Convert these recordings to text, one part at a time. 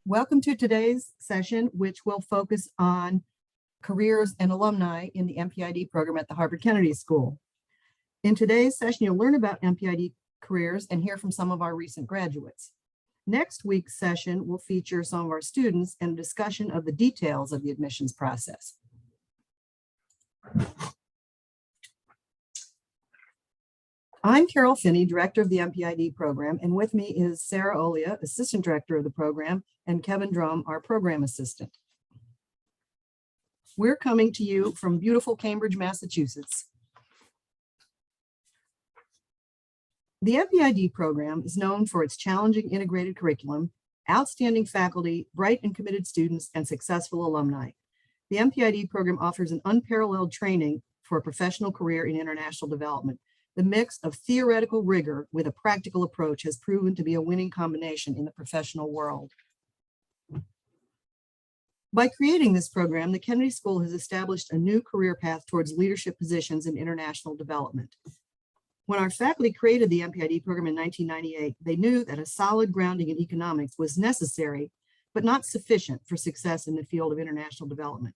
Welcome to today's session, which will focus on careers and alumni in the MPAID program at the Harvard Kennedy School. In today's session, you'll learn about MPAID careers and hear from some of our recent graduates. Next week's session will feature some of our students and a discussion of the details of the admissions process. I'm Carol Finney, Director of the MPAID program, and with me is Sarah Olia, Assistant Director of the program, and Kevin Drum, our Program Assistant. We're coming to you from beautiful Cambridge, Massachusetts. The MPAID program is known for its challenging integrated curriculum, outstanding faculty, bright and committed students, and successful alumni. The MPAID program offers an unparalleled training for a professional career in international development. The mix of theoretical rigor with a practical approach has proven to be a winning combination in the professional world. By creating this program, the Kennedy School has established a new career path towards leadership positions in international development. When our faculty created the MPAID program in 1998, they knew that a solid grounding in economics was necessary, but not sufficient for success in the field of international development.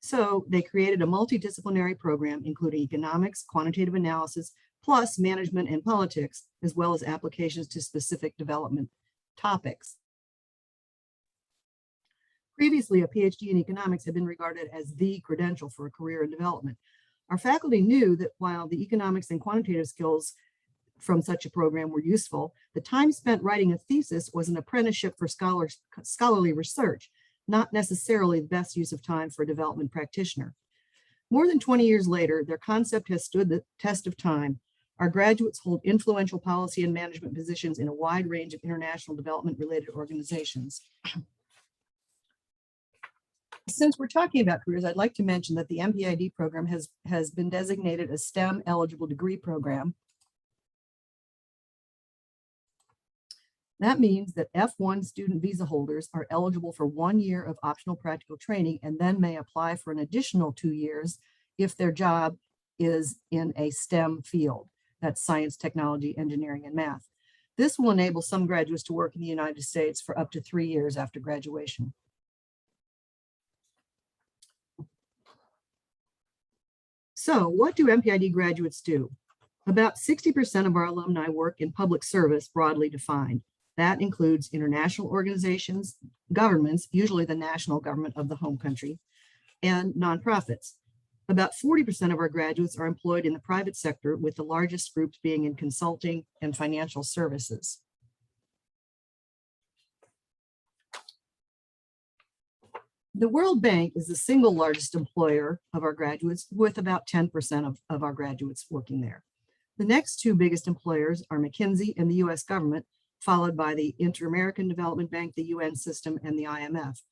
So they created a multidisciplinary program, including economics, quantitative analysis, plus management and politics, as well as applications to specific development topics. Previously, a PhD in economics had been regarded as the credential for a career in development. Our faculty knew that while the economics and quantitative skills from such a program were useful, the time spent writing a thesis was an apprenticeship for scholarly research, not necessarily the best use of time for a development practitioner. More than 20 years later, their concept has stood the test of time. Our graduates hold influential policy and management positions in a wide range of international development-related organizations. Since we're talking about careers, I'd like to mention that the MPAID program has been designated a STEM eligible degree program. That means that F1 student visa holders are eligible for 1 year of optional practical training and then may apply for an additional 2 years if their job is in a STEM field. That's science, technology, engineering, and math. This will enable some graduates to work in the United States for up to 3 years after graduation. So what do MPAID graduates do? About 60% of our alumni work in public service, broadly defined. That includes international organizations, governments, usually the national government of the home country, and nonprofits. About 40% of our graduates are employed in the private sector, with the largest groups being in consulting and financial services. The World Bank is the single largest employer of our graduates, with about 10% of our graduates working there. The next two biggest employers are McKinsey and the US government, followed by the Inter-American Development Bank, the UN system, and the IMF.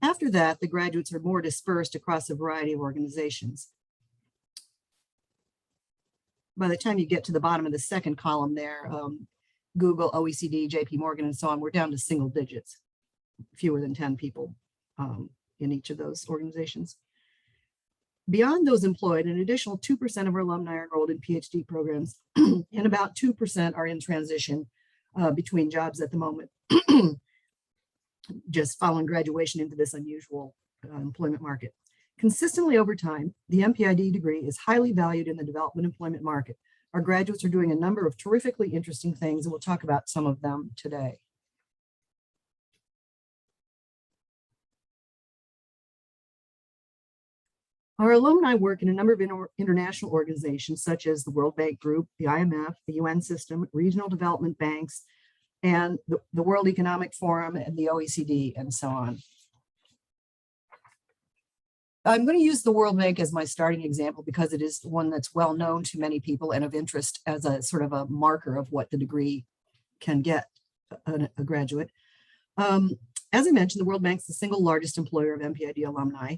After that, the graduates are more dispersed across a variety of organizations. By the time you get to the bottom of the second column there, Google, OECD, JP Morgan, and so on, we're down to single digits, fewer than 10 people in each of those organizations. Beyond those employed, an additional 2% of our alumni are enrolled in PhD programs, and about 2% are in transition between jobs at the moment, just following graduation into this unusual employment market. Consistently over time, the MPAID degree is highly valued in the development employment market. Our graduates are doing a number of terrifically interesting things, and we'll talk about some of them today. Our alumni work in a number of international organizations, such as the World Bank Group, the IMF, the UN system, regional development banks, and the World Economic Forum and the OECD, and so on. I'm going to use the World Bank as my starting example because it is one that's well known to many people and of interest as a sort of a marker of what the degree can get a graduate. As I mentioned, the World Bank is the single largest employer of MPAID alumni.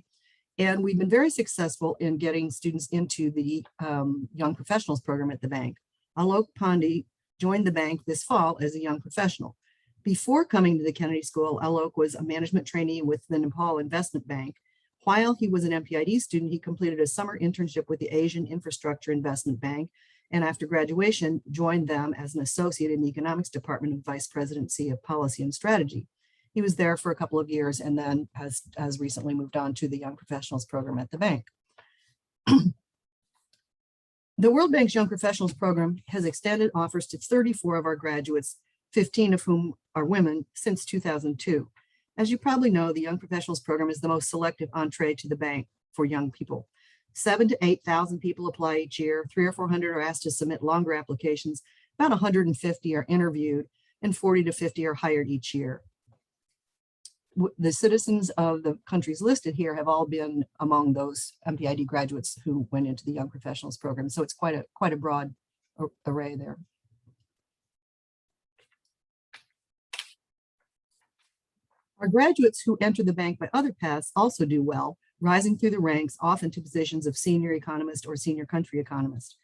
And we've been very successful in getting students into the Young Professionals program at the bank. Alok Pandey joined the bank this fall as a young professional. Before coming to the Kennedy School, Alok was a management trainee with the Nepal Investment Bank. While he was an MPAID student, he completed a summer internship with the Asian Infrastructure Investment Bank, and after graduation, joined them as an associate in the economics department and vice presidency of policy and strategy. He was there for a couple of years and then has recently moved on to the Young Professionals program at the bank. The World Bank's Young Professionals program has extended offers to 34 of our graduates, 15 of whom are women, since 2002. As you probably know, the Young Professionals program is the most selective entree to the bank for young people. 7,000 to 8,000 people apply each year. 300 or 400 are asked to submit longer applications. About 150 are interviewed, and 40 to 50 are hired each year. The citizens of the countries listed here have all been among those MPAID graduates who went into the Young Professionals program. So it's quite a broad array there. Our graduates who enter the bank by other paths also do well, rising through the ranks, often to positions of senior economist or senior country economist.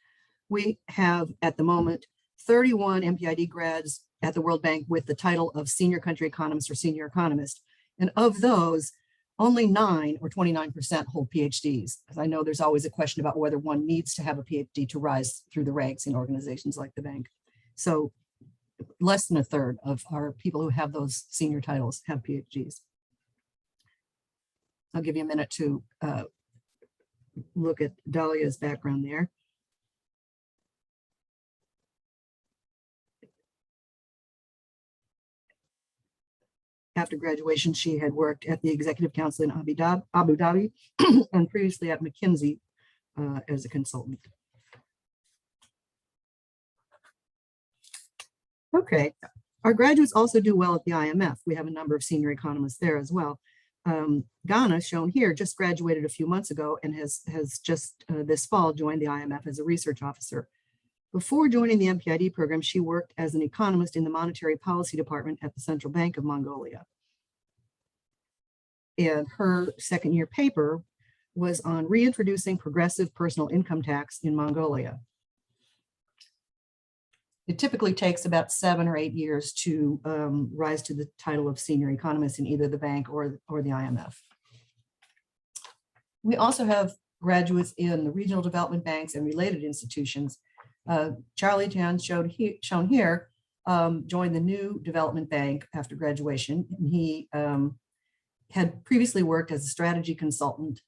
We have at the moment 31 MPAID grads at the World Bank with the title of senior country economist or senior economist. And of those, only 9 or 29% hold PhDs. Because I know there's always a question about whether one needs to have a PhD to rise through the ranks in organizations like the bank. So less than a third of our people who have those senior titles have PhDs. I'll give you a minute to look at Dahlia's background there. After graduation, she had worked at the Executive Council in Abu Dhabi and previously at McKinsey as a consultant. Okay, our graduates also do well at the IMF. We have a number of senior economists there as well. Ghana, shown here, just graduated a few months ago and has just this fall joined the IMF as a research officer. Before joining the MPAID program, she worked as an economist in the Monetary Policy Department at the Central Bank of Mongolia. And her second-year paper was on reintroducing progressive personal income tax in Mongolia. It typically takes about 7 or 8 years to rise to the title of senior economist in either the bank or the IMF. We also have graduates in the regional development banks and related institutions. Charlie Tan, shown here, joined the new development bank after graduation. And he had previously worked as a strategy consultant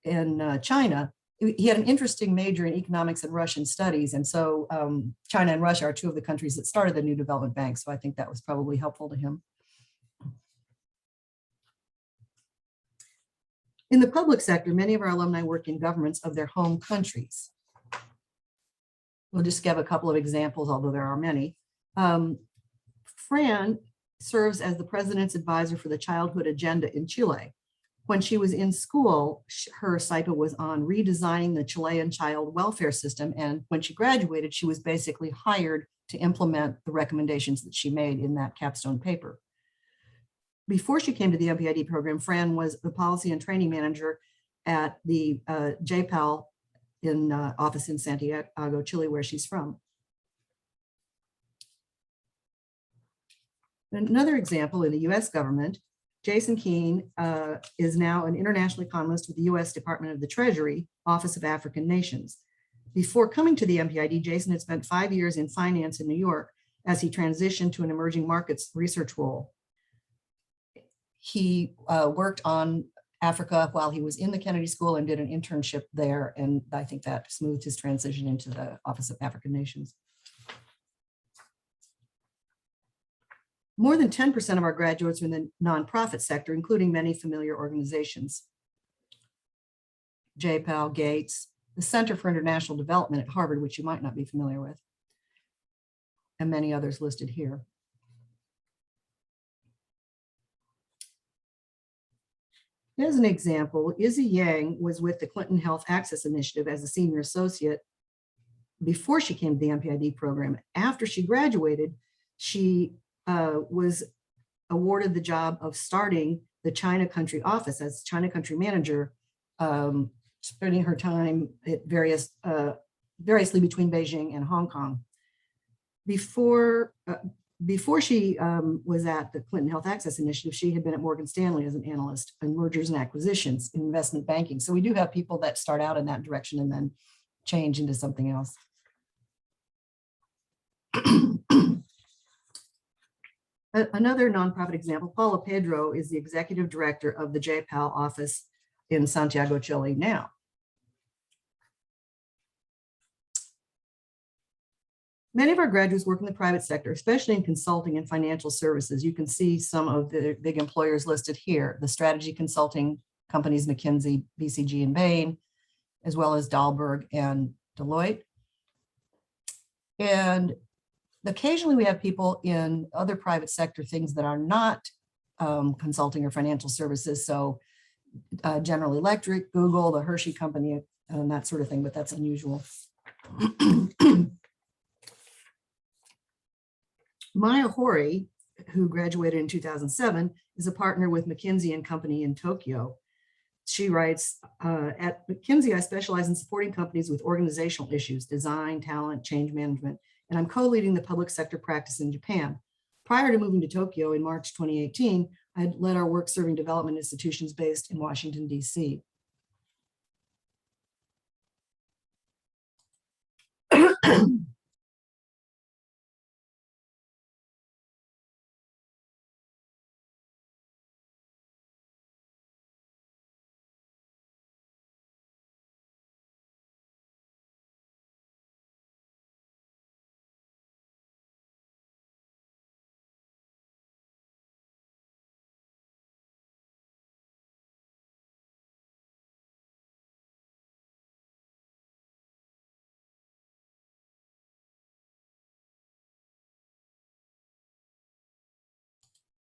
in China. He had an interesting major in economics and Russian studies. And so China and Russia are two of the countries that started the new development bank. So I think that was probably helpful to him. In the public sector, many of our alumni work in governments of their home countries. We'll just give a couple of examples, although there are many. Fran serves as the president's advisor for the childhood agenda in Chile. When she was in school, her SIPA was on redesigning the Chilean child welfare system. And when she graduated, she was basically hired to implement the recommendations that she made in that capstone paper. Before she came to the MPAID program, Fran was the policy and training manager at the JPAL office in Santiago, Chile, where she's from. Another example in the US government, Jason Keene is now an international economist with the US Department of the Treasury, Office of African Nations. Before coming to the MPAID, Jason had spent 5 years in finance in New York as he transitioned to an emerging markets research role. He worked on Africa while he was in the Kennedy School and did an internship there. And I think that smoothed his transition into the Office of African Nations. More than 10% of our graduates are in the nonprofit sector, including many familiar organizations. JPAL, Gates, the Center for International Development at Harvard, which you might not be familiar with, and many others listed here. As an example, Izzy Yang was with the Clinton Health Access Initiative as a senior associate before she came to the MPAID program. After she graduated, she was awarded the job of starting the China country office as China country manager, spending her time at variously between Beijing and Hong Kong. Before she was at the Clinton Health Access Initiative, she had been at Morgan Stanley as an analyst in mergers and acquisitions in investment banking. So we do have people that start out in that direction and then change into something else. Another nonprofit example, Paula Pedro is the executive director of the JPAL office in Santiago, Chile now. Many of our graduates work in the private sector, especially in consulting and financial services. You can see some of the big employers listed here, the strategy consulting companies, McKinsey, BCG, and Bain, as well as Dahlberg and Deloitte. And occasionally we have people in other private sector things that are not consulting or financial services. So General Electric, Google, the Hershey Company, and that sort of thing, but that's unusual. Maya Hori, who graduated in 2007, is a partner with McKinsey and Company in Tokyo. She writes, at McKinsey, I specialize in supporting companies with organizational issues, design, talent, change management, and I'm co-leading the public sector practice in Japan. Prior to moving to Tokyo in March 2018, I had led our work serving development institutions based in Washington, D.C.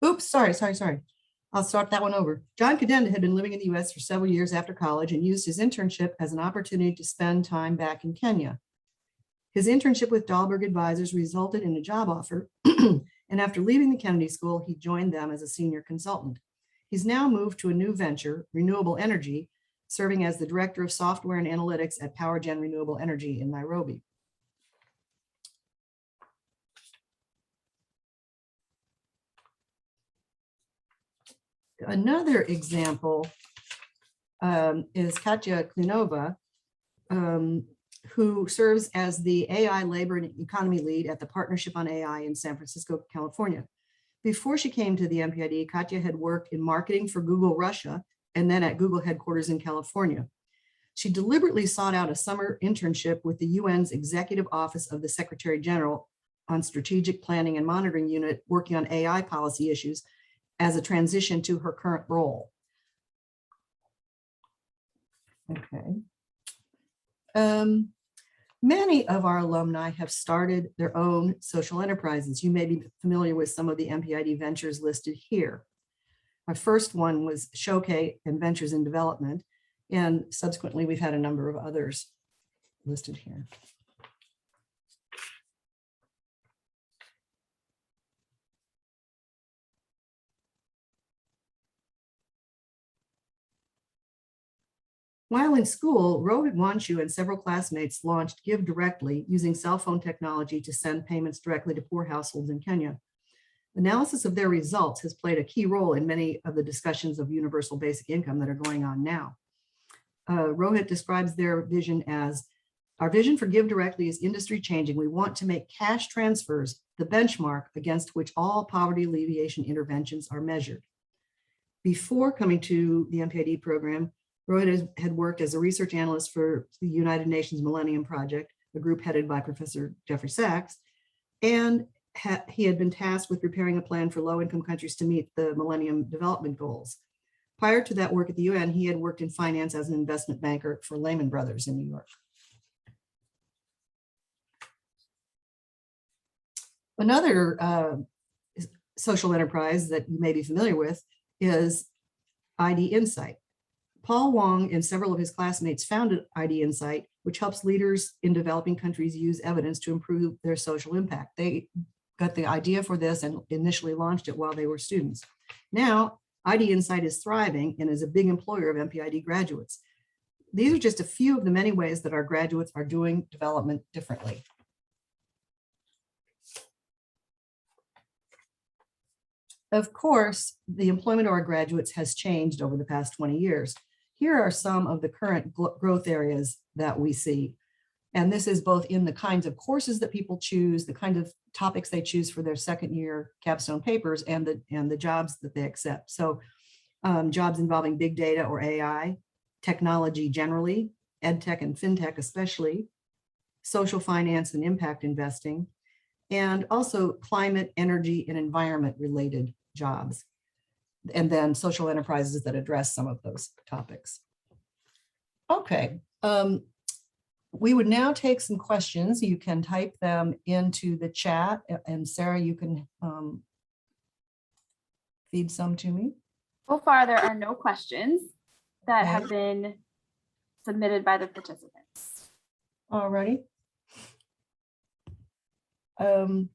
Oops, sorry. I'll start that one over. John Cadenda had been living in the US for several years after college and used his internship as an opportunity to spend time back in Kenya. His internship with Dahlberg Advisors resulted in a job offer, and after leaving the Kennedy School, he joined them as a senior consultant. He's now moved to a new venture, renewable energy, serving as the director of software and analytics at PowerGen Renewable Energy in Nairobi. Another example is Katya Klinova, who serves as the AI labor and economy lead at the Partnership on AI in San Francisco, California. Before she came to the MPAID, Katya had worked in marketing for Google Russia and then at Google headquarters in California. She deliberately sought out a summer internship with the UN's Executive Office of the Secretary General on Strategic Planning and Monitoring Unit, working on AI policy issues as a transition to her current role. Okay. Many of our alumni have started their own social enterprises. You may be familiar with some of the MPAID ventures listed here. Our first one was Showcase and Ventures in Development, and subsequently we've had a number of others listed here. While in school, Rohit Wanshu and several classmates launched Give Directly using cell phone technology to send payments directly to poor households in Kenya. Analysis of their results has played a key role in many of the discussions of universal basic income that are going on now. Rohit describes their vision as, our vision for Give Directly is industry changing. We want to make cash transfers the benchmark against which all poverty alleviation interventions are measured. Before coming to the MPAID program, Rohit had worked as a research analyst for the United Nations Millennium Project, a group headed by Professor Jeffrey Sachs, and he had been tasked with preparing a plan for low-income countries to meet the Millennium Development Goals. Prior to that work at the UN, he had worked in finance as an investment banker for Lehman Brothers in New York. Another social enterprise that you may be familiar with is ID Insight. Paul Wong and several of his classmates founded ID Insight, which helps leaders in developing countries use evidence to improve their social impact. They got the idea for this and initially launched it while they were students. Now, ID Insight is thriving and is a big employer of MPAID graduates. These are just a few of the many ways that our graduates are doing development differently. Of course, the employment of our graduates has changed over the past 20 years. Here are some of the current growth areas that we see. And this is both in the kinds of courses that people choose, the kind of topics they choose for their second year capstone papers and the jobs that they accept. So jobs involving big data or AI, technology generally, ed tech and fintech especially, social finance and impact investing, and also climate, energy, and environment related jobs. And then social enterprises that address some of those topics. Okay, we would now take some questions. You can type them into the chat, and Sarah, you can feed some to me. So far, there are no questions that have been submitted by the participants. All righty. Some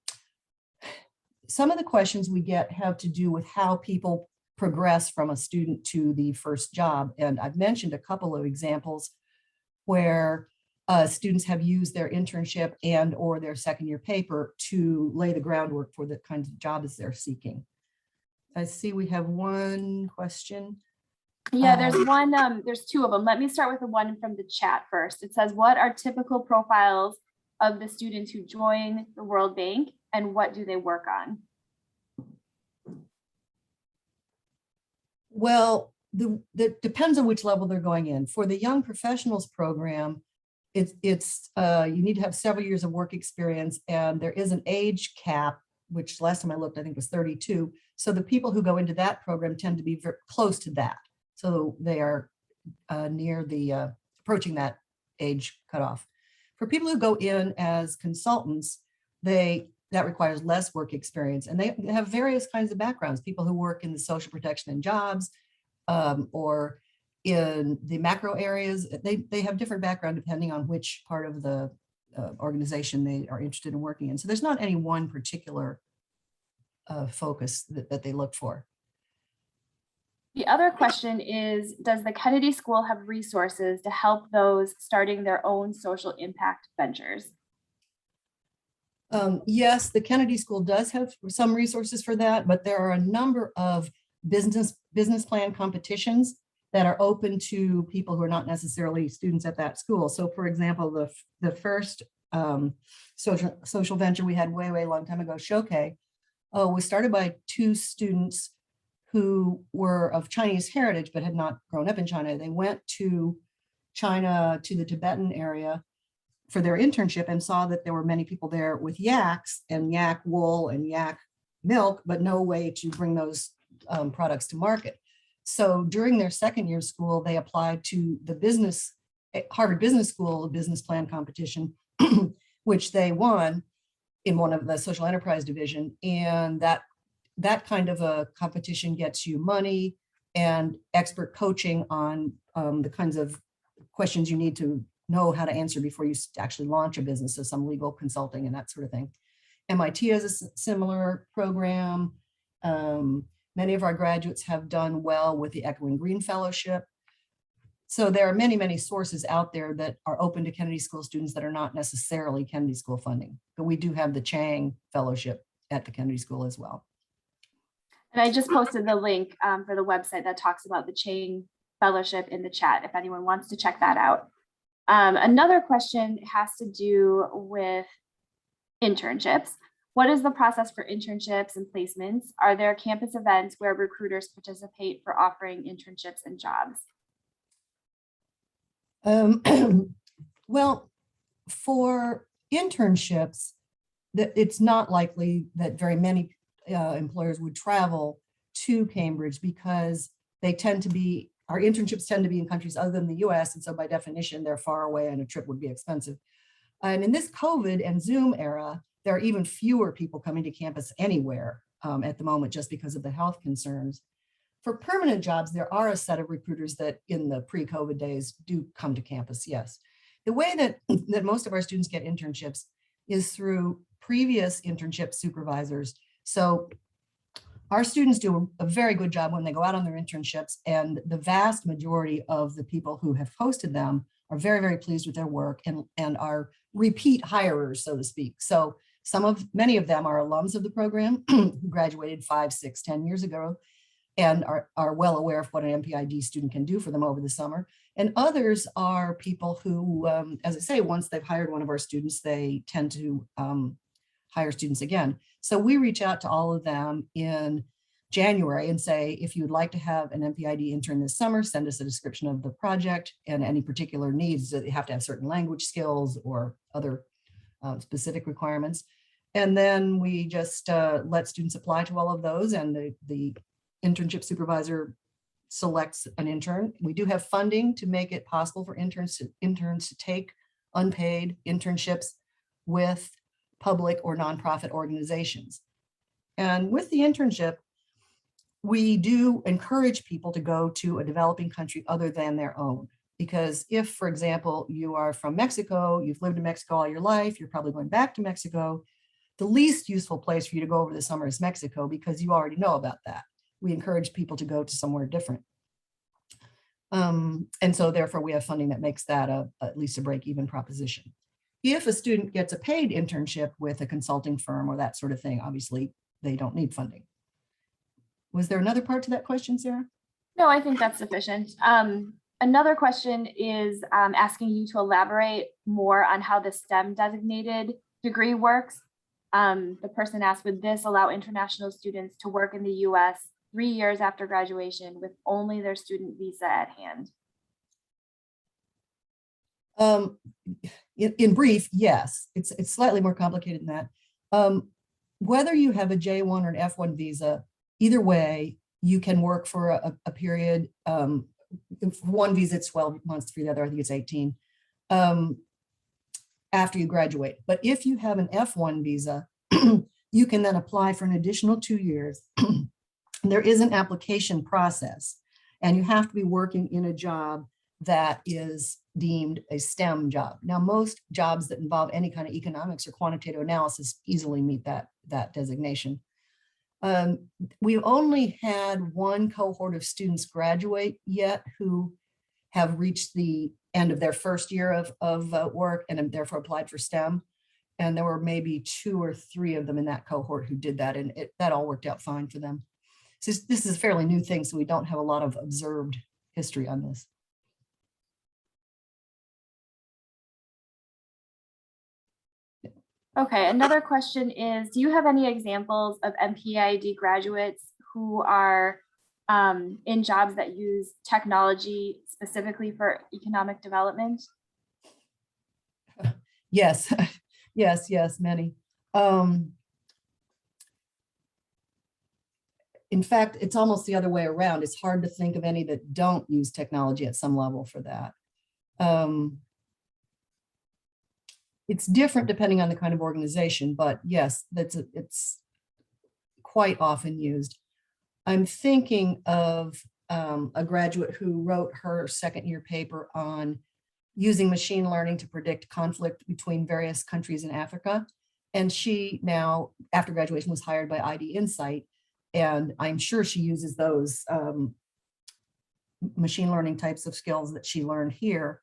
of the questions we get have to do with how people progress from a student to the first job. And I've mentioned a couple of examples where students have used their internship and or their second year paper to lay the groundwork for the kinds of jobs they're seeking. I see we have one question. Yeah, there's one, there's two of them. Let me start with the one from the chat first. It says, what are typical profiles of the students who join the World Bank and what do they work on? Well, that depends on which level they're going in. For the Young Professionals program, you need to have several years of work experience, and there is an age cap, which last time I looked, I think was 32. So the people who go into that program tend to be very close to that. So they are near the approaching that age cutoff. For people who go in as consultants, that requires less work experience, and they have various kinds of backgrounds. People who work in the social protection and jobs, or in the macro areas, they have different background depending on which part of the organization they are interested in working in. So there's not any one particular focus that they look for. The other question is, does the Kennedy School have resources to help those starting their own social impact ventures? Yes, the Kennedy School does have some resources for that, but there are a number of business plan competitions that are open to people who are not necessarily students at that school. So for example, the first social venture we had way long time ago, Showcase, was started by two students who were of Chinese heritage but had not grown up in China. They went to China, to the Tibetan area for their internship, and saw that there were many people there with yaks and yak wool and yak milk, but no way to bring those products to market. So during their second year of school, they applied to the Harvard Business School business plan competition, which they won in one of the social enterprise division. And that kind of a competition gets you money and expert coaching on the kinds of questions you need to know how to answer before you actually launch a business. So some legal consulting and that sort of thing. MIT has a similar program. Many of our graduates have done well with the Echoing Green Fellowship. So there are many sources out there that are open to Kennedy School students that are not necessarily Kennedy School funding. But we do have the Chang Fellowship at the Kennedy School as well. And I just posted the link for the website that talks about the Chang Fellowship in the chat, if anyone wants to check that out. Another question has to do with internships. What is the process for internships and placements? Are there campus events where recruiters participate for offering internships and jobs? Well, for internships, it's not likely that very many employers would travel to Cambridge because our internships tend to be in countries other than the US. And so by definition, they're far away and a trip would be expensive. And in this COVID and Zoom era, there are even fewer people coming to campus anywhere at the moment just because of the health concerns. For permanent jobs, there are a set of recruiters that in the pre-COVID days do come to campus, yes. The way that most of our students get internships is through previous internship supervisors. So our students do a very good job when they go out on their internships, and the vast majority of the people who have hosted them are very pleased with their work and are repeat hirers, so to speak. So many of them are alums of the program who graduated 5, 6, 10 years ago and are well aware of what an MPAID student can do for them over the summer. And others are people who, as I say, once they've hired one of our students, they tend to hire students again. So we reach out to all of them in January and say, if you would like to have an MPID intern this summer, send us a description of the project and any particular needs that you have to have certain language skills or other specific requirements. And then we just let students apply to all of those, and the internship supervisor selects an intern. We do have funding to make it possible for interns to take unpaid internships with public or nonprofit organizations. And with the internship, we do encourage people to go to a developing country other than their own. Because if, for example, you are from Mexico, you've lived in Mexico all your life, you're probably going back to Mexico, the least useful place for you to go over the summer is Mexico, because you already know about that. We encourage people to go to somewhere different. And so therefore we have funding that makes that at least a break-even proposition. If a student gets a paid internship with a consulting firm or that sort of thing, obviously they don't need funding. Was there another part to that question, Sarah? No, I think that's sufficient. Another question is asking you to elaborate more on how the STEM designated degree works. The person asked, would this allow international students to work in the US 3 years after graduation with only their student visa at hand? In brief, yes. It's slightly more complicated than that. Whether you have a J1 or an F1 visa, either way, you can work for a period. For one visa, it's 12 months, for the other, I think it's 18, after you graduate. But if you have an F1 visa, you can then apply for an additional 2 years. There is an application process, and you have to be working in a job that is deemed a STEM job. Now, most jobs that involve any kind of economics or quantitative analysis easily meet that designation. We've only had one cohort of students graduate yet who have reached the end of their first year of work and therefore applied for STEM. And there were maybe 2 or 3 of them in that cohort who did that, and that all worked out fine for them. So this is a fairly new thing, so we don't have a lot of observed history on this. Okay, another question is, do you have any examples of MPAID graduates who are in jobs that use technology specifically for economic development? Yes, yes, many. In fact, it's almost the other way around. It's hard to think of any that don't use technology at some level for that. It's different depending on the kind of organization, but yes, it's quite often used. I'm thinking of a graduate who wrote her second-year paper on using machine learning to predict conflict between various countries in Africa. And she now, after graduation, was hired by ID Insight. And I'm sure she uses those machine learning types of skills that she learned here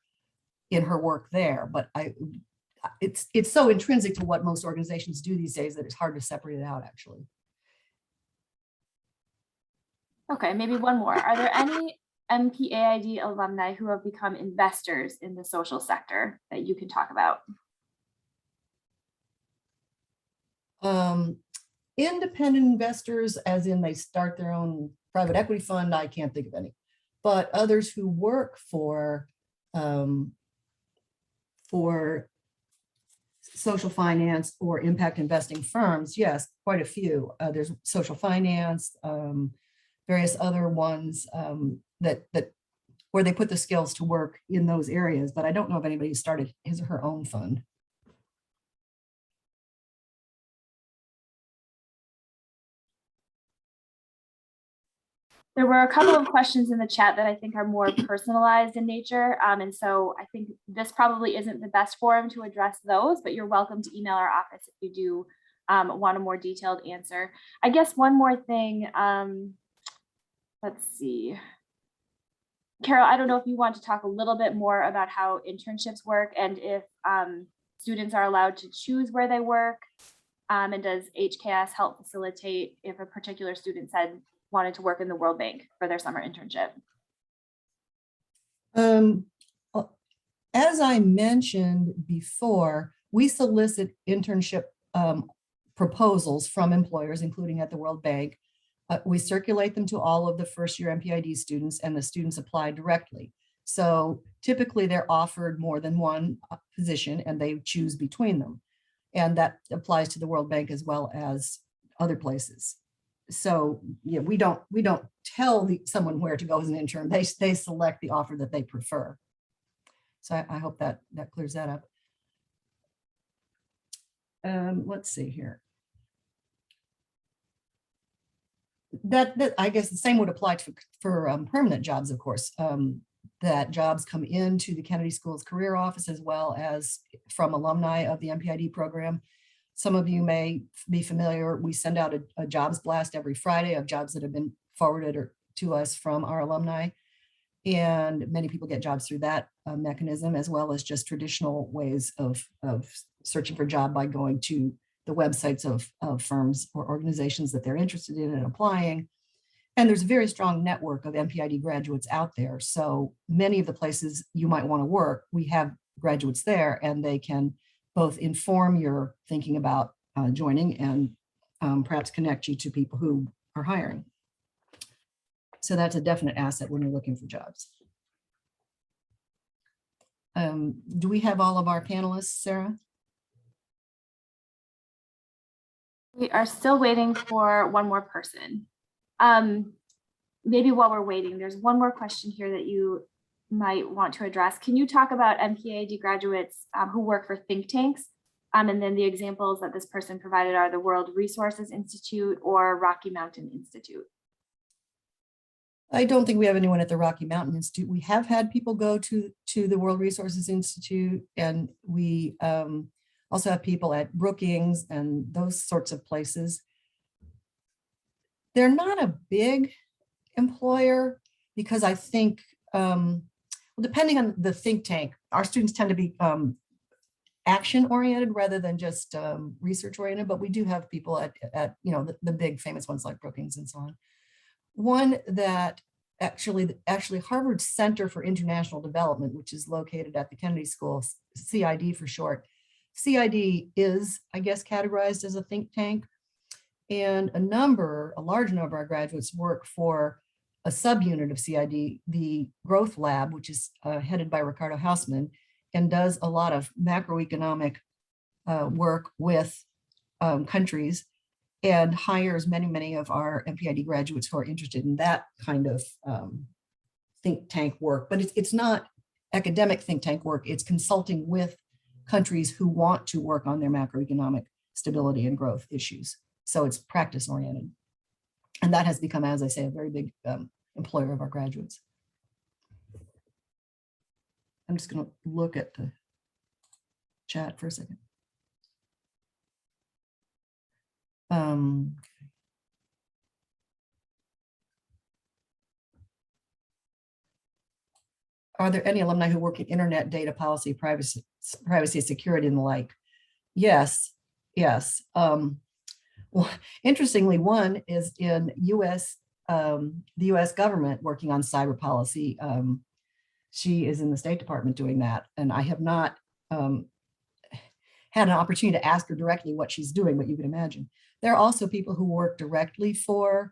in her work there. But it's so intrinsic to what most organizations do these days that it's hard to separate it out, actually. Okay, maybe one more. Are there any MPAID alumni who have become investors in the social sector that you can talk about? Independent investors, as in they start their own private equity fund, I can't think of any. But others who work for social finance or impact investing firms, yes, quite a few. There's social finance, various other ones that where they put the skills to work in those areas, but I don't know of anybody who started his or her own fund. There were a couple of questions in the chat that I think are more personalized in nature. And so I think this probably isn't the best forum to address those, but you're welcome to email our office if you do want a more detailed answer. I guess one more thing, let's see. Carol, I don't know if you want to talk a little bit more about how internships work and if students are allowed to choose where they work. And does HKS help facilitate if a particular student wanted to work in the World Bank for their summer internship? As I mentioned before, we solicit internship proposals from employers, including at the World Bank. We circulate them to all of the first-year MPID students, and the students apply directly. So typically they're offered more than one position and they choose between them. And that applies to the World Bank as well as other places. So yeah, we don't tell someone where to go as an intern. They select the offer that they prefer. So I hope that clears that up. Let's see here. That I guess the same would apply for permanent jobs, of course. That jobs come into the Kennedy School's career office as well as from alumni of the MPID program. Some of you may be familiar. We send out a jobs blast every Friday of jobs that have been forwarded to us from our alumni. And many people get jobs through that mechanism, as well as just traditional ways of searching for a job by going to the websites of firms or organizations that they're interested in and applying. And there's a very strong network of MPID graduates out there. So many of the places you might want to work, we have graduates there, and they can both inform your thinking about joining and perhaps connect you to people who are hiring. So that's a definite asset when you're looking for jobs. Do we have all of our panelists, Sarah? We are still waiting for one more person. Maybe while we're waiting, there's one more question here that you might want to address. Can you talk about MPAID graduates who work for think tanks? And then the examples that this person provided are the World Resources Institute or Rocky Mountain Institute. I don't think we have anyone at the Rocky Mountain Institute. We have had people go to the World Resources Institute, and we also have people at Brookings and those sorts of places. They're not a big employer because I think, well, depending on the think tank, our students tend to be action-oriented rather than just research-oriented, but we do have people at the big famous ones like Brookings and so on. One that actually Harvard Center for International Development, which is located at the Kennedy School, CID for short. CID is, I guess, categorized as a think tank, and a large number of our graduates work for a subunit of CID, the Growth Lab, which is headed by Ricardo Hausman, and does a lot of macroeconomic work with countries, and hires many of our MPID graduates who are interested in that kind of think tank work. But it's not academic think tank work. It's consulting with countries who want to work on their macroeconomic stability and growth issues. So it's practice oriented. And that has become, as I say, a very big employer of our graduates. I'm just going to look at the chat for a second. Are there any alumni who work in internet data policy, privacy, security, and the like? Yes. Well, interestingly, one is in the U.S. government working on cyber policy. She is in the State Department doing that, and I have not had an opportunity to ask her directly what she's doing, but you can imagine. There are also people who work directly for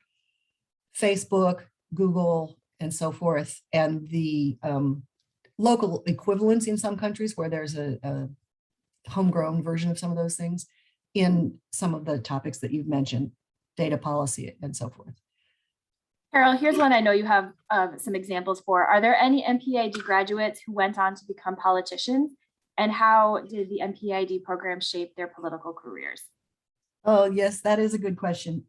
Facebook, Google, and so forth, and the local equivalents in some countries where there's a homegrown version of some of those things in some of the topics that you've mentioned, data policy and so forth. Carol, here's one I know you have some examples for. Are there any MPAID graduates who went on to become politicians? And how did the MPAID program shape their political careers? Oh, yes, that is a good question.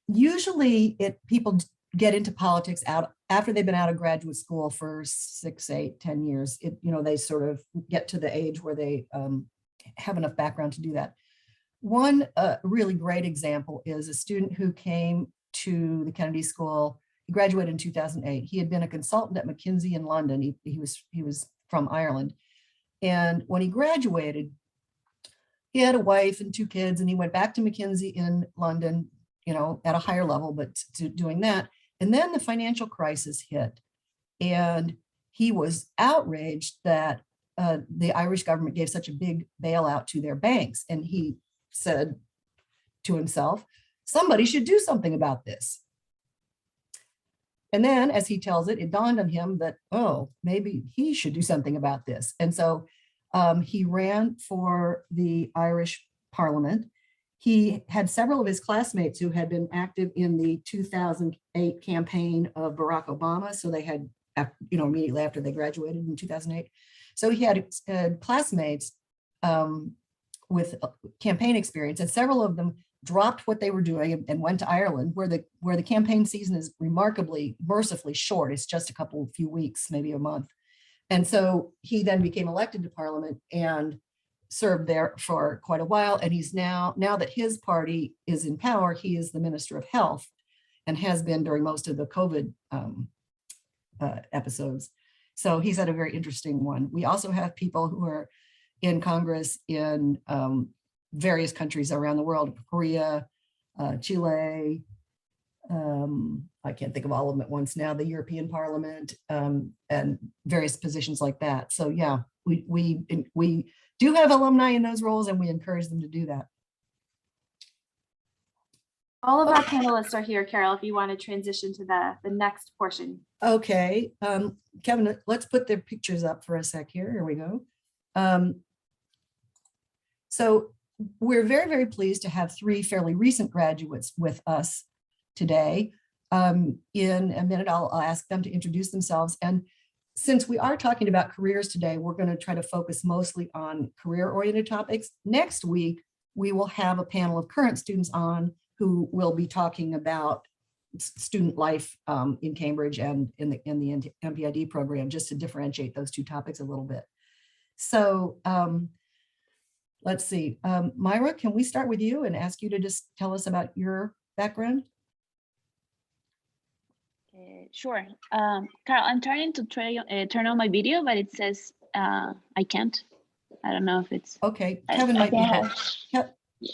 Usually people get into politics after they've been out of graduate school for 6, 8, 10 years. They sort of get to the age where they have enough background to do that. One really great example is a student who came to the Kennedy School. He graduated in 2008. He had been a consultant at McKinsey in London. He was from Ireland. And when he graduated, he had a wife and 2 kids, and he went back to McKinsey in London, at a higher level, but doing that. And then the financial crisis hit, and he was outraged that the Irish government gave such a big bailout to their banks. And he said to himself, somebody should do something about this. And then, as he tells it, it dawned on him that, oh, maybe he should do something about this. And so he ran for the Irish Parliament. He had several of his classmates who had been active in the 2008 campaign of Barack Obama. So they had, immediately after they graduated in 2008. So he had classmates with campaign experience, and several of them dropped what they were doing and went to Ireland, where the campaign season is remarkably, mercifully short. It's just a few weeks, maybe a month. And so he then became elected to Parliament and served there for quite a while. And he's now that his party is in power, he is the Minister of Health and has been during most of the COVID episodes. So he's had a very interesting one. We also have people who are in Congress in various countries around the world, Korea, Chile, I can't think of all of them at once now, the European Parliament, and various positions like that. So yeah, we do have alumni in those roles, and we encourage them to do that. All of our panelists are here, Carol, if you want to transition to the next portion. Okay, Kevin, let's put their pictures up for a sec here. Here we go. So we're very, very pleased to have three fairly recent graduates with us today. In a minute, I'll ask them to introduce themselves. And since we are talking about careers today, we're going to try to focus mostly on career-oriented topics. Next week, we will have a panel of current students on who will be talking about student life in Cambridge and in the MPAID program, just to differentiate those two topics a little bit. So let's see. Myra, can we start with you and ask you to just tell us about your background? Sure. Carol, I'm trying to turn on my video, but it says I can't. I don't know if it's okay.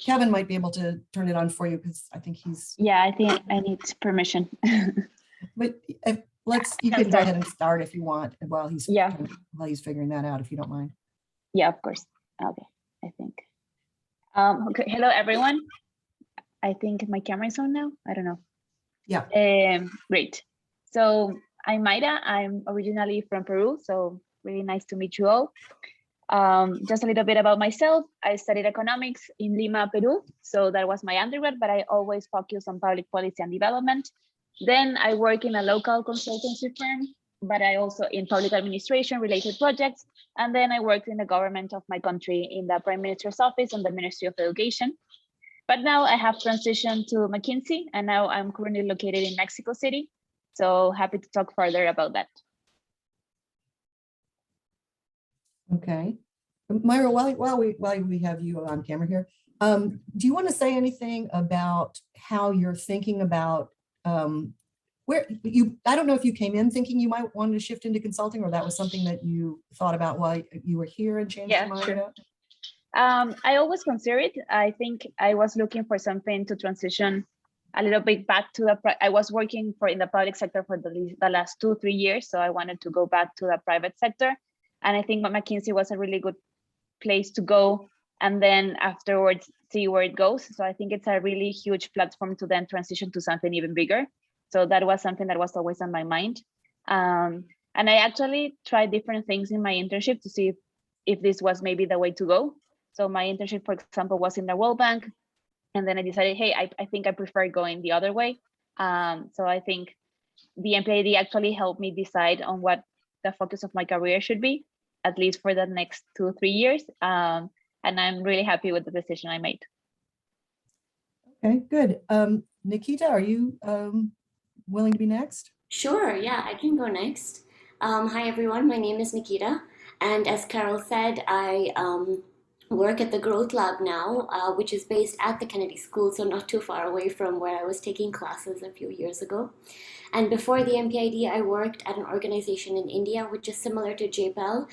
Kevin might be able to turn it on for you, because I think he's. Yeah, I think I need permission. But you can go ahead and start if you want while he's figuring that out, if you don't mind. Yeah, of course. Okay, I think. Okay. Hello, everyone. I think my camera is on now. I don't know. Yeah. Great. So I'm Mayra. I'm originally from Peru, so really nice to meet you all. Just a little bit about myself. I studied economics in Lima, Peru. So that was my undergrad, but I always focused on public policy and development. Then I work in a local consultancy firm, but I also in public administration related projects. And then I worked in the government of my country in the Prime Minister's office and the Ministry of Education. But now I have transitioned to McKinsey, and now I'm currently located in Mexico City. So happy to talk further about that. Okay. Myra, while we have you on camera here, do you want to say anything about how you're thinking about where I don't know if you came in thinking you might want to shift into consulting, or that was something that you thought about while you were here and changed your mind about? I always considered it. I think I was looking for something to transition a little bit back to I was working in the public sector for the last 2-3 years. So I wanted to go back to the private sector. And I think McKinsey was a really good place to go. And then afterwards, see where it goes. So I think it's a really huge platform to then transition to something even bigger. So that was something that was always on my mind. And I actually tried different things in my internship to see if this was maybe the way to go. So my internship, for example, was in the World Bank. And then I decided, hey, I think I prefer going the other way. So I think the MPAID actually helped me decide on what the focus of my career should be, at least for the next 2-3 years. And I'm really happy with the decision I made. Okay, good. Nikita, are you willing to be next? Sure, yeah, I can go next. Hi, everyone. My name is Nikita. And as Carol said, I work at the Growth Lab now, which is based at the Kennedy School, so not too far away from where I was taking classes a few years ago. And before the MPAID, I worked at an organization in India, which is similar to JPEL.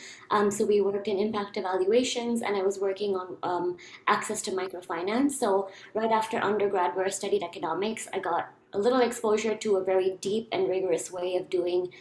So we worked in impact evaluations, and I was working on access to microfinance. So right after undergrad, where I studied economics, I got a little exposure to a very deep and rigorous way of doing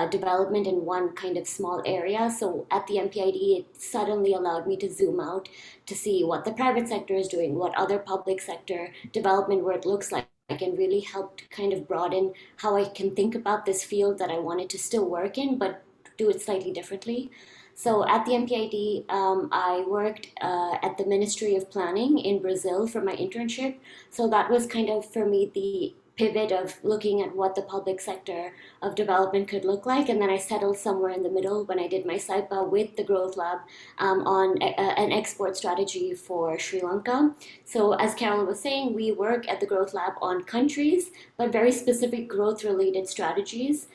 development in one kind of small area. So at the MPID, it suddenly allowed me to zoom out to see what the private sector is doing, what other public sector development work looks like, and really helped kind of broaden how I can think about this field that I wanted to still work in, but do it slightly differently. So at the MPAID, I worked at the Ministry of Planning in Brazil for my internship. So that was kind of for me the pivot of looking at what the public sector of development could look like. And then I settled somewhere in the middle when I did my SIPA with the Growth Lab on an export strategy for Sri Lanka. So as Carol was saying, we work at the Growth Lab on countries, but very specific growth related strategies.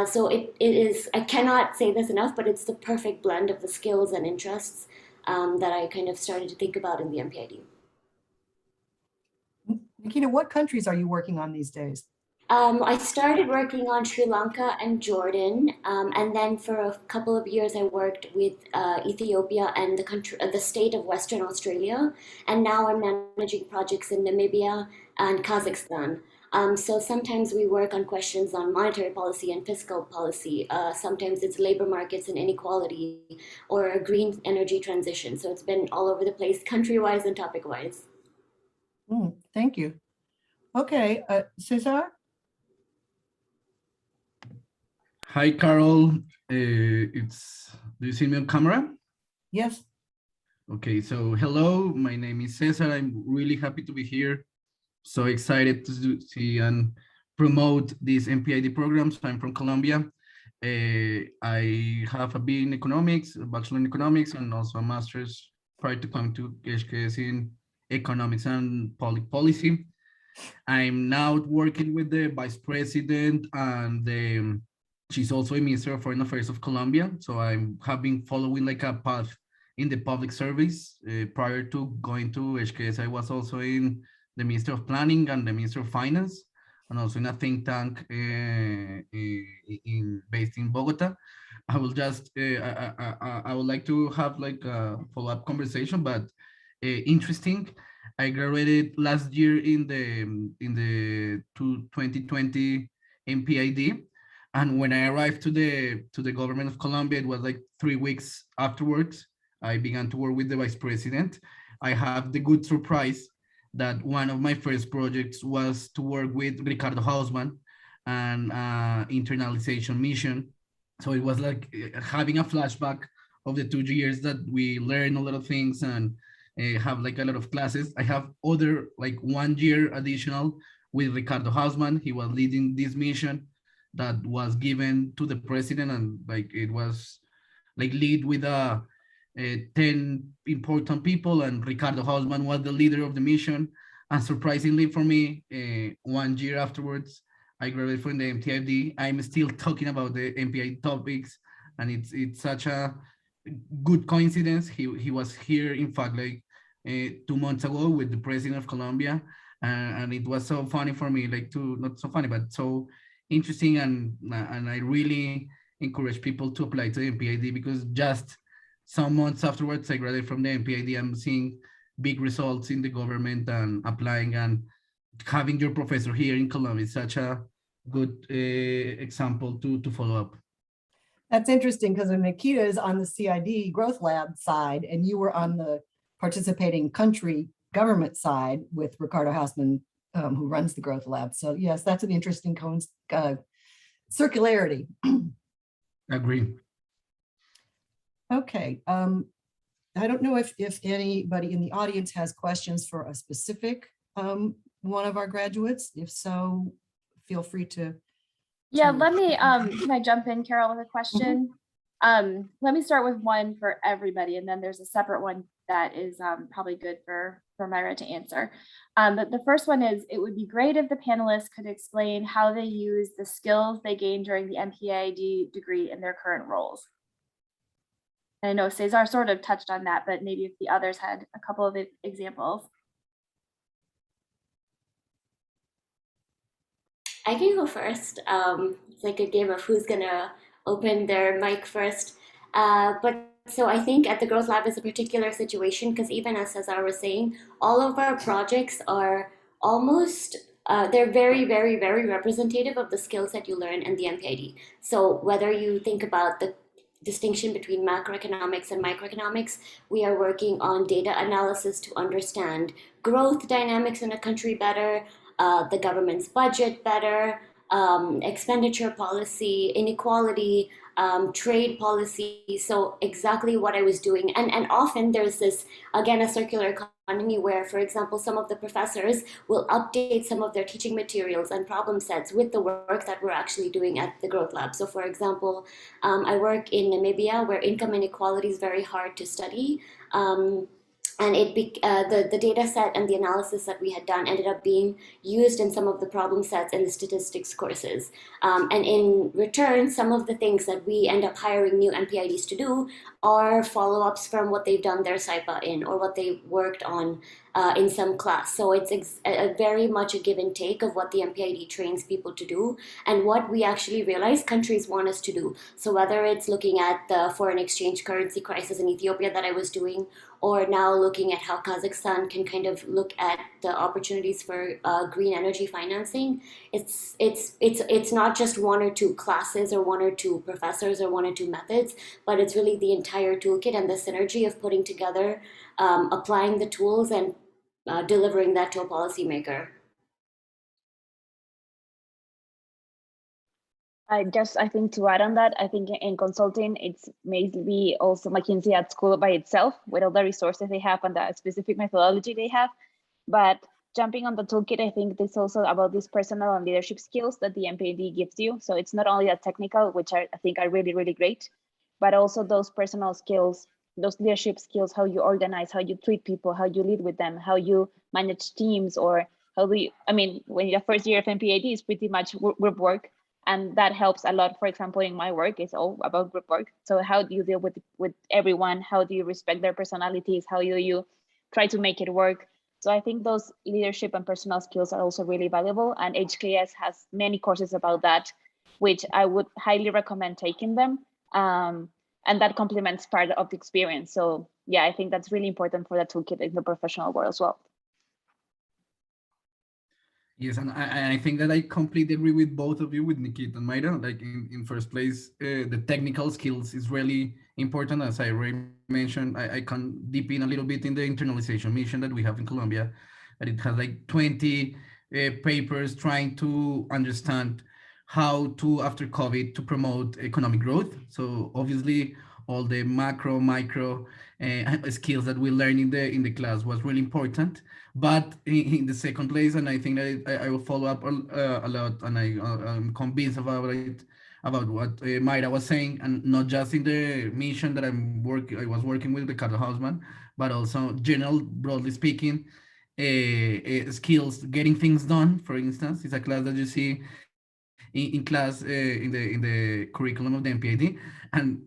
So it is, I cannot say this enough, but it's the perfect blend of the skills and interests that I kind of started to think about in the MPID. Nikita, what countries are you working on these days? I started working on Sri Lanka and Jordan, and then for a couple of years I worked with Ethiopia and the state of Western Australia, and now I'm managing projects in Namibia and Kazakhstan. So sometimes we work on questions on monetary policy and fiscal policy. Sometimes it's labor markets and inequality or green energy transition. So it's been all over the place, country-wise and topic-wise. Thank you. Okay, Cesar? Hi, Carol. Do you see me on camera? Yes. Okay, so hello, my name is Cesar. I'm really happy to be here. So excited to see and promote these MPID programs. I'm from Colombia. I have a BA in economics, a bachelor in economics, and also a master's prior to coming to HKS in economics and public policy. I'm now working with the vice president and she's also a minister of foreign affairs of Colombia. So I have been following like a path in the public service. Prior to going to HKS, I was also in the Minister of Planning and the Minister of Finance, and also in a think tank based in Bogota. I will just, I would like to have like a follow-up conversation, but interesting. I graduated last year in the 2020 MPID, and when I arrived to the government of Colombia, it was like 3 weeks afterwards. I began to work with the vice president. I have the good surprise that one of my first projects was to work with Ricardo Hausmann and internalization mission. So it was like having a flashback of the 2 years that we learned a lot of things and have like a lot of classes. I have other like 1 year additional with Ricardo Hausmann. He was leading this mission that was given to the president, and like it was like lead with 10 important people, and Ricardo Hausmann was the leader of the mission. And surprisingly for me, 1 year afterwards, I graduated from the MTID. I'm still talking about the MPI topics, and it's such a good coincidence. He was here, in fact, like 2 months ago with the president of Colombia, and it was so funny for me, like not so funny, but so interesting, and I really encourage people to apply to the MPID, because just some months afterwards I graduated from the MPID. I'm seeing big results in the government and applying, and having your professor here in Colombia is such a good example to follow up. That's interesting, because Nikita is on the CID Growth Lab side, and you were on the participating country government side with Ricardo Hausmann, who runs the Growth Lab. So yes, that's an interesting circularity. Agree. Okay. I don't know if anybody in the audience has questions for a specific one of our graduates. If so, feel free to. Yeah, let me, can I jump in, Carol, with a question? Let me start with one for everybody, and then there's a separate one that is probably good for Myra to answer. But the first one is, it would be great if the panelists could explain how they use the skills they gained during the MPAID degree in their current roles. And I know Cesar sort of touched on that, but maybe if the others had a couple of examples. I can go first. It's like a game of who's gonna open their mic first. But so I think at the Growth Lab is a particular situation, because even as Cesar was saying, all of our projects are almost they're very, very, very representative of the skills that you learn in the MPID. So whether you think about the distinction between macroeconomics and microeconomics, we are working on data analysis to understand growth dynamics in a country better, the government's budget better, expenditure policy, inequality, trade policy. So exactly what I was doing. And often there's this, again, a circular economy where, for example, some of the professors will update some of their teaching materials and problem sets with the work that we're actually doing at the Growth Lab. So for example, I work in Namibia where income inequality is very hard to study. And the data set and the analysis that we had done ended up being used in some of the problem sets in the statistics courses. And in return, some of the things that we end up hiring new MPIDs to do are follow-ups from what they've done their SIPA in or what they worked on in some class. So it's a very much a give and take of what the MPID trains people to do and what we actually realize countries want us to do. So whether it's looking at the foreign exchange currency crisis in Ethiopia that I was doing, or now looking at how Kazakhstan can kind of look at the opportunities for green energy financing. It's not just one or two classes or one or two professors or one or two methods, but it's really the entire toolkit and the synergy of putting together, applying the tools and delivering that to a policymaker. I think to add on that, I think in consulting, it's mainly also McKinsey at school by itself with all the resources they have and the specific methodology they have. But jumping on the toolkit, I think it's also about these personal and leadership skills that the MPAID gives you. So it's not only the technical, which I think are really, really great, but also those personal skills, those leadership skills, how you organize, how you treat people, how you lead with them, how you manage teams, or how do you, I mean, when you're first year of MPAID is pretty much group work. And that helps a lot. For example, in my work, it's all about group work. So how do you deal with everyone? How do you respect their personalities? How do you try to make it work? So I think those leadership and personal skills are also really valuable. And HKS has many courses about that, which I would highly recommend taking them. And that complements part of the experience. So yeah, I think that's really important for the toolkit in the professional world as well. Yes, and I think that I completely agree with both of you, with Nikita and Mayra. Like in first place, the technical skills is really important. As I already mentioned, I can deep in a little bit in the internalization mission that we have in Colombia, that it has like 20 papers trying to understand how to, after COVID, to promote economic growth. So obviously, all the macro, micro skills that we learn in the class was really important. But in the second place, and I think that I will follow up a lot, and I'm convinced about it, about what Mayra was saying, and not just in the mission that I was working with Ricardo Hausman, but also general, broadly speaking, skills, getting things done. For instance, it's a class that you see in class in the curriculum of the MPAID, and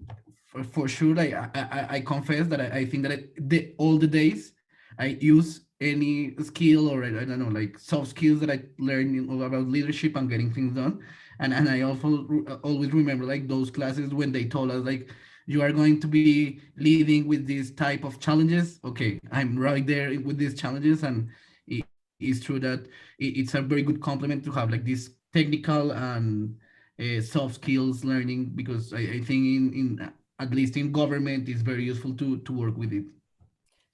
for sure, I confess that I think that all the days I use any skill, or I don't know, like soft skills that I learned about leadership and getting things done. And I also always remember like those classes when they told us like, you are going to be leading with this type of challenges. Okay, I'm right there with these challenges, and it's true that it's a very good complement to have like this technical and soft skills learning, because I think in at least in government, it's very useful to work with it.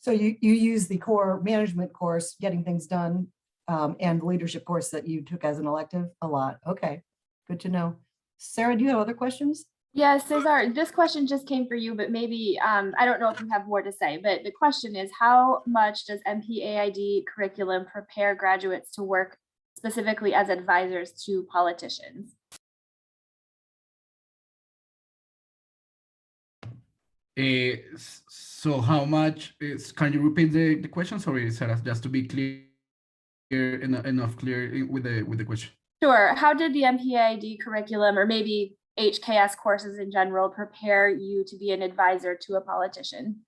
So you use the core management course, getting things done, and the leadership course that you took as an elective a lot. Okay, good to know. Sarah, do you have other questions? Yes, Cesar, this question just came for you, but maybe, I don't know if you have more to say, but the question is, how much does MPAID curriculum prepare graduates to work specifically as advisors to politicians? So how much is, can you repeat the question? Sorry, Sarah, just to be clear, enough clear with the question. Sure. How did the MPAID curriculum, or maybe HKS courses in general, prepare you to be an advisor to a politician?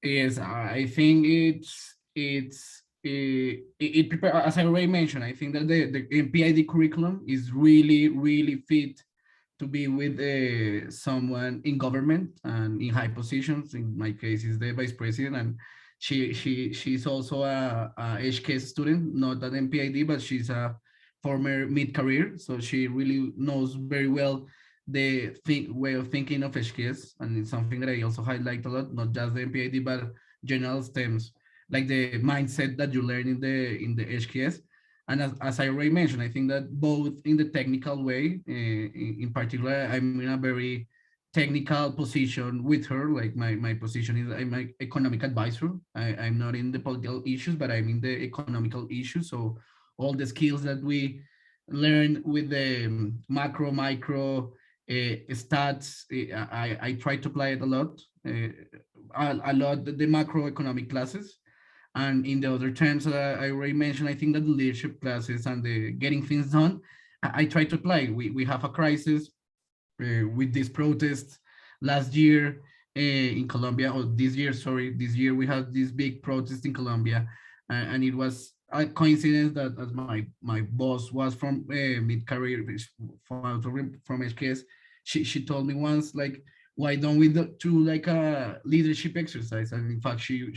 Yes, I think it prepare, as I already mentioned, I think that the MPID curriculum is really fit to be with someone in government and in high positions. In my case, is the vice president, and She's also a HKS student, not an MPID, but she's a former mid-career, so she really knows very well the way of thinking of HKS, and it's something that I also highlight a lot, not just the MPID, but general STEMs, like the mindset that you learn in the HKS. And as I already mentioned, I think that both in the technical way, in particular, I'm in a very technical position with her. Like my position is I'm an economic advisor. I'm not in the political issues, but I'm in the economical issues. So all the skills that we learn with the macro, micro stats, I try to apply it a lot, a lot the macroeconomic classes. And in the other terms, I already mentioned, I think that the leadership classes and the getting things done, I try to apply. We have a crisis with this protest last year in Colombia, or this year, sorry, this year we had this big protest in Colombia, and it was a coincidence that as my boss was from mid-career, from HKS, she told me once, like, why don't we do like a leadership exercise? And in fact, she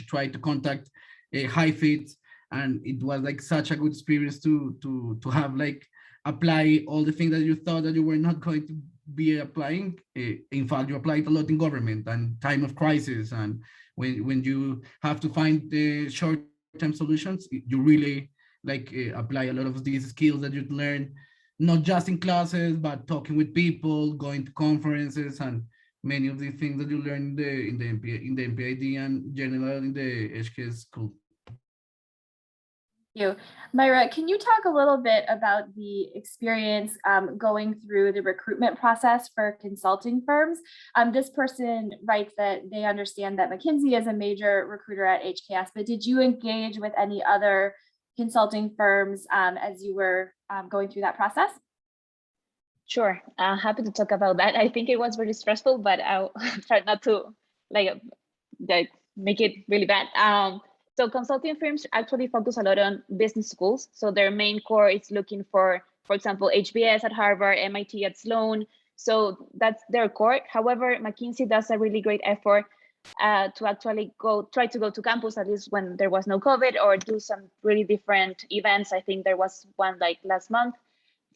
tried to contact a high fit, and it was like such a good experience to have like apply all the things that you thought that you were not going to be applying. In fact, you applied a lot in government and time of crisis, and when you have to find the short-term solutions, you really like apply a lot of these skills that you learn, not just in classes, but talking with people, going to conferences, and many of the things that you learn in the MPID and general in the HKS school. You. Myra, can you talk a little bit about the experience going through the recruitment process for consulting firms? This person writes that they understand that McKinsey is a major recruiter at HKS, but did you engage with any other consulting firms as you were going through that process? Sure, happy to talk about that. I think it was really stressful, but I'll try not to like make it really bad. So consulting firms actually focus a lot on business schools. So their main core is looking for example, HBS at Harvard, MIT at Sloan. So that's their core. However, McKinsey does a really great effort to actually try to go to campus, at least when there was no COVID, or do some really different events. I think there was one like last month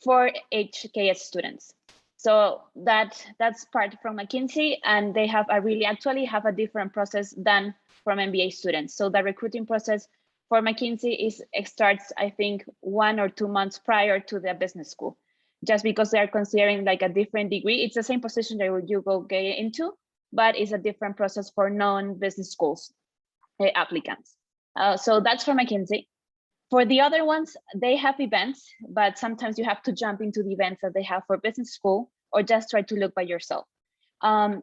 for HKS students. So that's part from McKinsey, and they have actually have a different process than from MBA students. So the recruiting process for McKinsey starts, I think, 1 or 2 months prior to the business school, just because they are considering like a different degree. It's the same position that you go get into, but it's a different process for non-business schools applicants. So that's for McKinsey. For the other ones, they have events, but sometimes you have to jump into the events that they have for business school, or just try to look by yourself.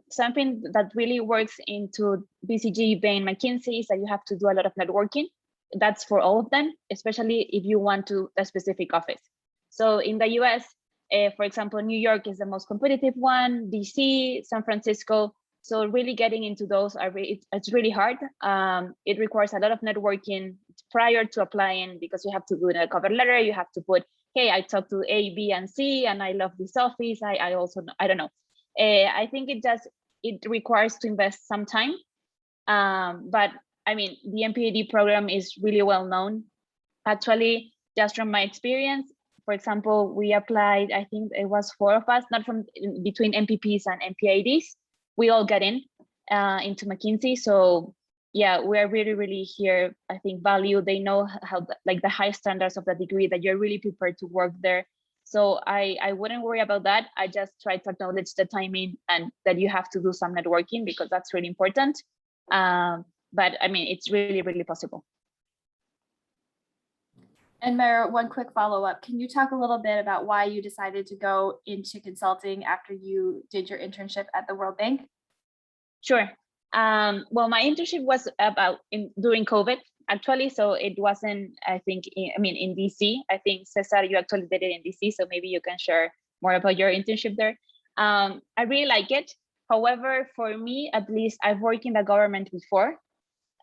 Something that really works into BCG, Bain, McKinsey is that you have to do a lot of networking. That's for all of them, especially if you want to a specific office. So in the US, for example, New York is the most competitive one, DC, San Francisco. So really getting into those, it's really hard. It requires a lot of networking prior to applying, because you have to do a cover letter. You have to put, hey, I talked to A, B, and C, and I love this office. I also, I don't know. I think it requires to invest some time. But I mean, the MPAID program is really well known. Actually, just from my experience, for example, we applied, I think it was 4 of us, not from between MPPs and MPAIDs. We all got into McKinsey. So yeah, we're really, really here, I think, value. They know how like the high standards of the degree, that you're really prepared to work there. So I wouldn't worry about that. I just try to acknowledge the timing and that you have to do some networking, because that's really important. But I mean, it's really, really possible. And Myra, one quick follow-up. Can you talk a little bit about why you decided to go into consulting after you did your internship at the World Bank? Sure. Well, my internship was during COVID, actually. So it wasn't, I think, in DC. I think, Cesar, you actually did it in DC. So maybe you can share more about your internship there. I really like it. However, for me, at least, I've worked in the government before,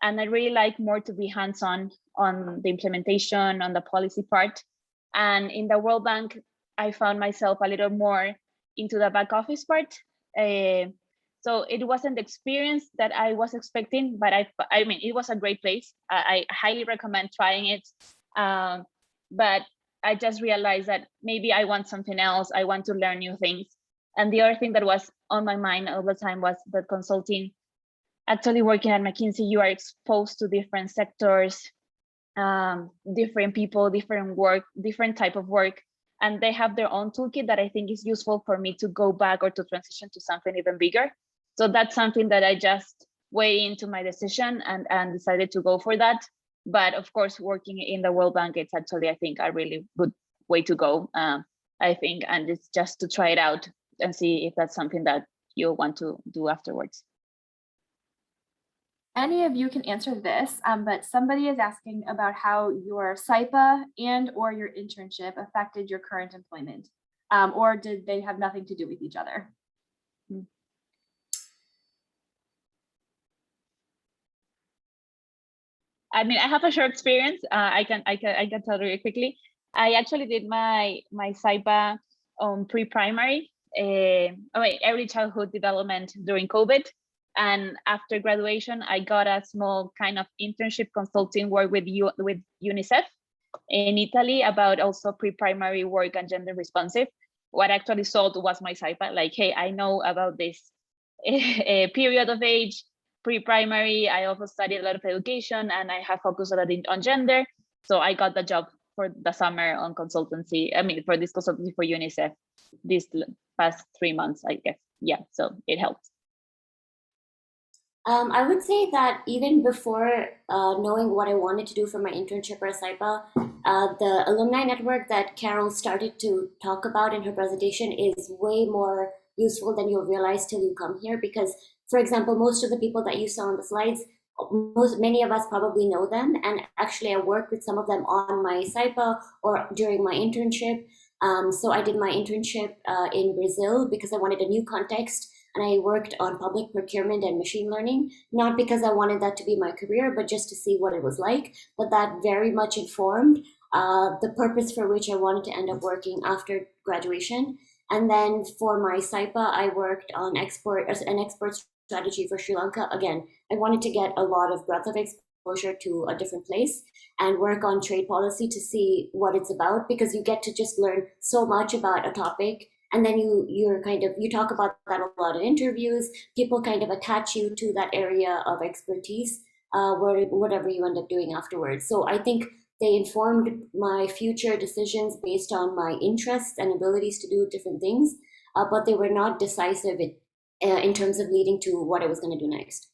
and I really like more to be hands-on on the implementation, on the policy part. And in the World Bank, I found myself a little more into the back office part. So it wasn't the experience that I was expecting, but I mean, it was a great place. I highly recommend trying it. But I just realized that maybe I want something else. I want to learn new things. And the other thing that was on my mind all the time was that consulting, actually working at McKinsey, you are exposed to different sectors, different people, different work, different type of work. And they have their own toolkit that I think is useful for me to go back or to transition to something even bigger. So that's something that I just weighed into my decision and decided to go for that. But of course, working in the World Bank, it's actually, I think, a really good way to go, I think, and it's just to try it out and see if that's something that you want to do afterwards. Any of you can answer this, but somebody is asking about how your SIPA and or your internship affected your current employment, or did they have nothing to do with each other? I mean, I have a short experience. I can tell really quickly. I actually did my SIPA on pre-primary, early childhood development during COVID. And after graduation, I got a small kind of internship consulting work with UNICEF in Italy about also pre-primary work and gender responsive. What I actually sold was my SIPA, like, hey, I know about this period of age, pre-primary. I also studied a lot of education and I have focused a lot on gender. So I got the job for the summer on consultancy. I mean, for this consultancy for UNICEF this past 3 months, I guess. Yeah, so it helped. I would say that even before knowing what I wanted to do for my internship or SIPA, the alumni network that Carol started to talk about in her presentation is way more useful than you'll realize till you come here. Because, for example, most of the people that you saw on the slides, many of us probably know them. And actually, I worked with some of them on my SIPA or during my internship. So I did my internship in Brazil because I wanted a new context. And I worked on public procurement and machine learning, not because I wanted that to be my career, but just to see what it was like. But that very much informed the purpose for which I wanted to end up working after graduation. And then for my SIPA, I worked on an export strategy for Sri Lanka. Again, I wanted to get a lot of breadth of exposure to a different place and work on trade policy to see what it's about, because you get to just learn so much about a topic. And then you talk about that a lot in interviews. People kind of attach you to that area of expertise, whatever you end up doing afterwards. So I think they informed my future decisions based on my interests and abilities to do different things, but they were not decisive in terms of leading to what I was going to do next.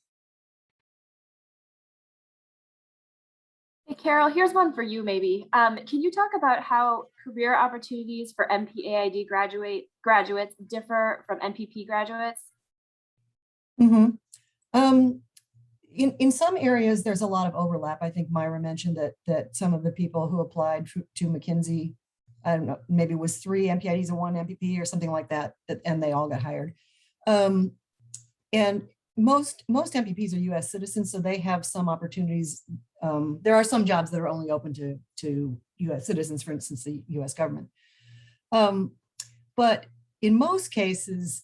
Hey, Carol, here's one for you maybe. Can you talk about how career opportunities for MPAID graduates differ from MPP graduates? Mm-hmm. In some areas, there's a lot of overlap. I think Myra mentioned that some of the people who applied to McKinsey, I don't know, maybe it was 3 MPIDs and 1 MPP or something like that, and they all got hired. And most MPPs are US citizens, so they have some opportunities. There are some jobs that are only open to US citizens, for instance, the US government. But in most cases,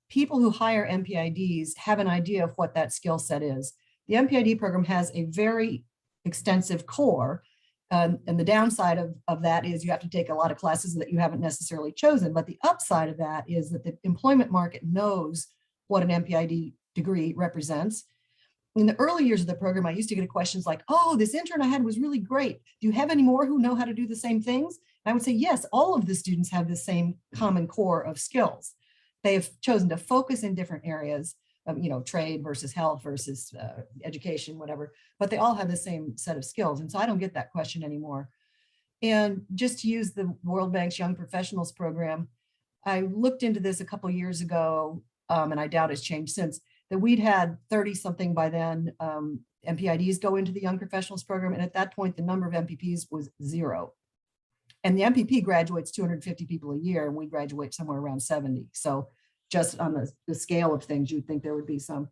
people who hire MPIDs have an idea of what that skill set is. The MPID program has a very extensive core, and the downside of that is you have to take a lot of classes that you haven't necessarily chosen. But the upside of that is that the employment market knows what an MPID degree represents. In the early years of the program, I used to get questions like, oh, this intern I had was really great. Do you have any more who know how to do the same things? And I would say, yes, all of the students have the same common core of skills. They have chosen to focus in different areas of, trade versus health versus education, whatever, but they all have the same set of skills. And so I don't get that question anymore. And just to use the World Bank's Young Professionals program, I looked into this a couple of years ago, and I doubt it's changed since, that we'd had 30 something by then MPIDs go into the Young Professionals program. And at that point, the number of MPPs was 0. And the MPP graduates 250 people a year, and we graduate somewhere around 70. So just on the scale of things, you'd think there would be some.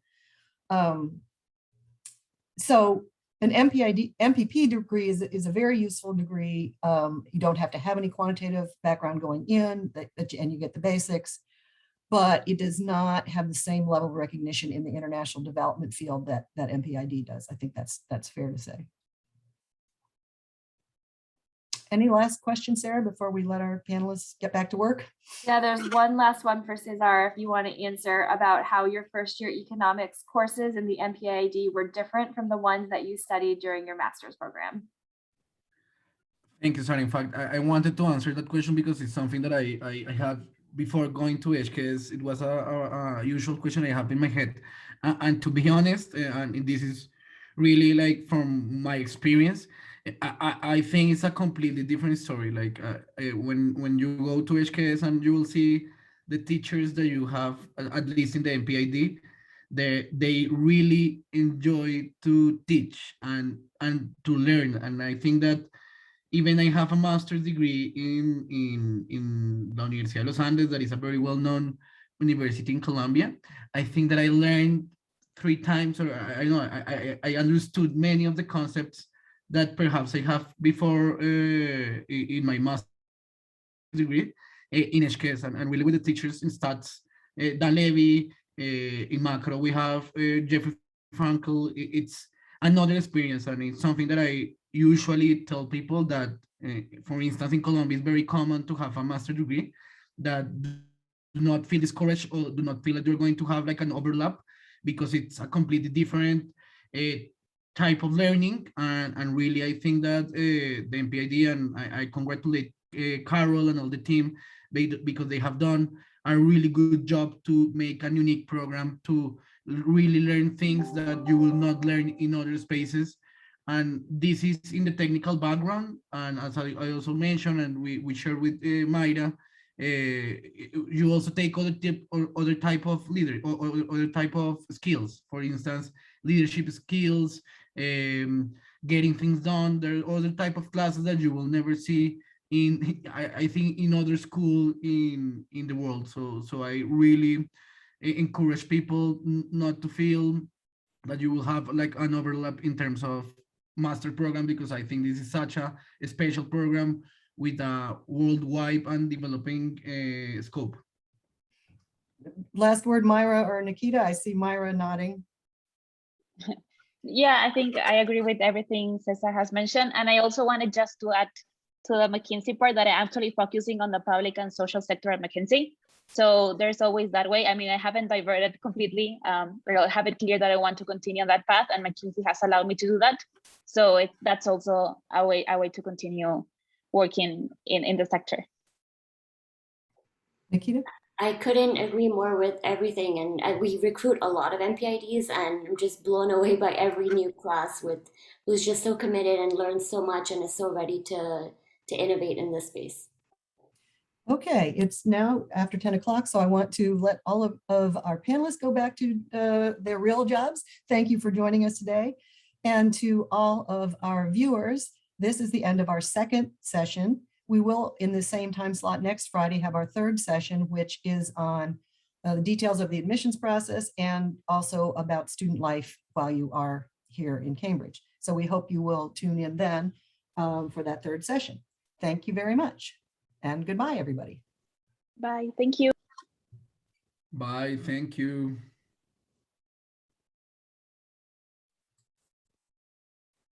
So an MPP degree is a very useful degree. You don't have to have any quantitative background going in, and you get the basics. but it does not have the same level of recognition in the international development field that MPAID does. I think that's fair to say. Any last questions, Sarah, before we let our panelists get back to work? Yeah, there's one last one for Cesar, if you want to answer about how your first year economics courses in the MPAID were different from the ones that you studied during your master's program. Thank you, Sarah. In fact, I wanted to answer that question because it's something that I had before going to HKS. It was a usual question I have in my head. And to be honest, and this is really like from my experience, I think it's a completely different story. Like when you go to HKS and you will see the teachers that you have, at least in the MPID, they really enjoy to teach and to learn. And I think that even I have a master's degree in the Universidad de los Andes, that is a very well-known university in Colombia. I think that I learned 3 times, or I know I understood many of the concepts that perhaps I have before in my master's degree in HKS, and really with the teachers in stats, Dan Levy, in macro, we have Jeffrey Frankel. It's another experience, and it's something that I usually tell people that, for instance, in Colombia, it's very common to have a master's degree that do not feel discouraged or do not feel that you're going to have like an overlap, because it's a completely different type of learning. And really, I think that the MPID, and I congratulate Carol and all the team, because they have done a really good job to make a unique program to really learn things that you will not learn in other spaces. And this is in the technical background. And as I also mentioned, and we share with Mayra, you also take other type of leader or other type of skills. For instance, leadership skills, getting things done. There are other type of classes that you will never see in, I think, in other school in the world. So I really encourage people not to feel that you will have like an overlap in terms of master program, because I think this is such a special program with a worldwide and developing scope. Last word, Myra or Nikita? I see Myra nodding. Yeah, I think I agree with everything Cesar has mentioned. And I also wanted just to add to the McKinsey part that I'm actually focusing on the public and social sector at McKinsey. So there's always that way. I mean, I haven't diverted completely, but I have it clear that I want to continue on that path, and McKinsey has allowed me to do that. So that's also a way to continue working in the sector. Nikita? I couldn't agree more with everything, and we recruit a lot of MPIDs, and I'm just blown away by every new class who's just so committed and learns so much and is so ready to innovate in this space. Okay, it's now after 10 o'clock, so I want to let all of our panelists go back to their real jobs. Thank you for joining us today. And to all of our viewers, this is the end of our second session. We will, in the same time slot next Friday, have our third session, which is on the details of the admissions process and also about student life while you are here in Cambridge. So we hope you will tune in then for that third session. Thank you very much. And goodbye, everybody. Bye. Thank you. Bye. Thank you.